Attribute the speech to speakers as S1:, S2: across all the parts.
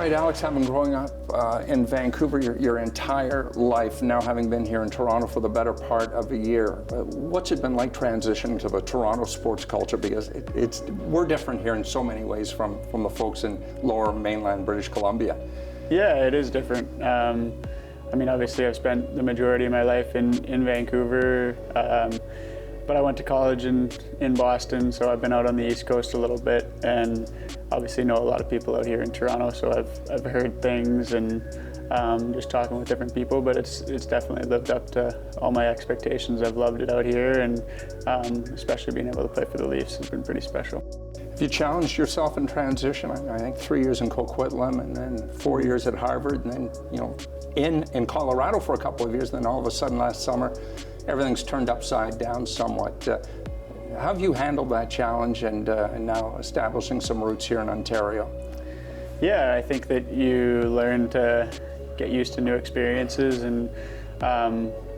S1: right, Alex, having growing up in Vancouver your entire life, now having been here in Toronto for the better part of a year, what's it been like transitioning to the Toronto sports culture? Because we're different here in so many ways from the folks in lower mainland British Columbia. Yeah, it is different. I mean, obviously I've spent the majority of my life in Vancouver, but I went to college in Boston, so I've been out on the East Coast a little bit, and obviously know a lot of people out here in Toronto, so I've heard things and just talking with different people, but it's definitely lived up to all my expectations. I've loved it out here, and especially being able to play for the Leafs has been pretty special. Have you challenged yourself in transition? I think 3 years in Coquitlam and then 4 years at Harvard, and then in Colorado for a couple of years, then all of a sudden last summer everything's turned upside down somewhat. How have you handled that challenge and now establishing some roots here in Ontario? Yeah, I think that you learn to get used to new experiences and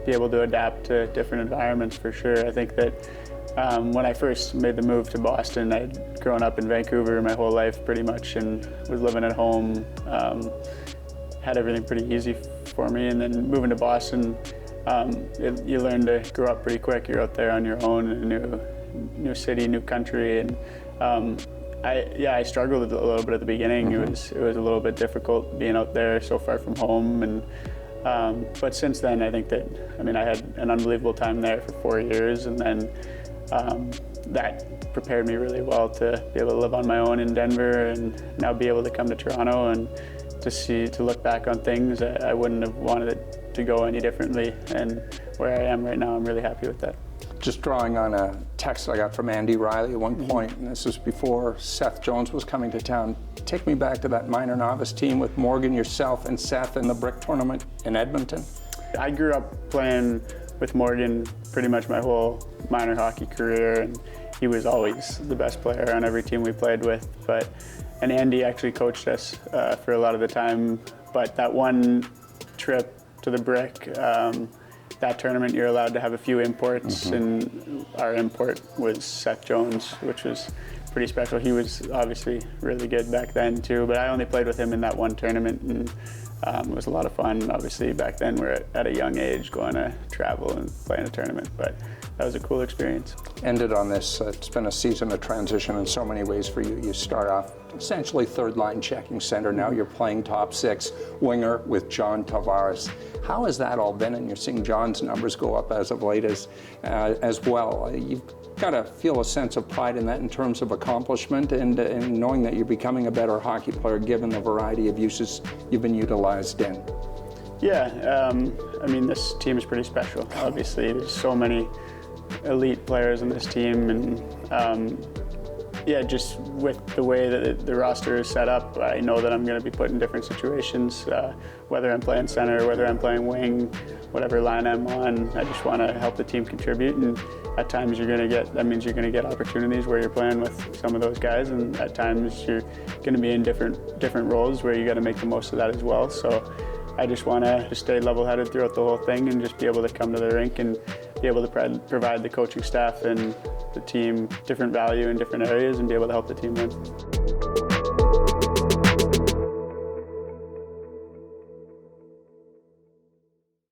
S1: be able to adapt to different environments for sure. I think that when I first made the move to Boston, I'd grown up in Vancouver my whole life pretty much and was living at home, had everything pretty easy for me, and then moving to Boston, you learn to grow up pretty quick. You're out there on your own in a new city, new country, and I struggled a little bit at the beginning. Mm-hmm. It was a little bit difficult being out there so far from home, and but since then I think that I had an unbelievable time there for 4 years, and then that prepared me really well to be able to live on my own in Denver, and now be able to come to Toronto and to look back on things. I wouldn't have wanted it to go any differently, and where I am right now, I'm really happy with that. Just drawing on a text I got from Andy Riley at one point, and this was before Seth Jones was coming to town. Take me back to that minor novice team with Morgan, yourself, and Seth in the Brick Tournament in Edmonton. I grew up playing with Morgan pretty much my whole minor hockey career, and he was always the best player on every team we played with. And Andy actually coached us for a lot of the time, but that one trip to the Brick, that tournament you're allowed to have a few imports, mm-hmm. and our import was Seth Jones, which was pretty special. He was obviously really good back then too, but I only played with him in that one tournament, and it was a lot of fun. Obviously back then we're at a young age going to travel and play in a tournament, but that was a cool experience. Ended on this, it's been a season of transition in so many ways for you. You start off essentially third line checking center, now you're playing top six winger with John Tavares. How has that all been? And you're seeing John's numbers go up as of late as well. You've got to feel a sense of pride in that in terms of accomplishment and knowing that you're becoming a better hockey player given the variety of uses you've been utilized in. Yeah, this team is pretty special. Obviously, there's so many elite players in this team, and just with the way that the roster is set up, I know that I'm going to be put in different situations, whether I'm playing center, whether I'm playing wing, whatever line I'm on. I just want to help the team contribute, and at times you're going to get opportunities where you're playing with some of those guys, and at times you're going to be in different roles where you got to make the most of that as well. So I just want to stay level-headed throughout the whole thing and just be able to come to the rink and be able to provide the coaching staff and the team different value in different areas and be able to help the team win.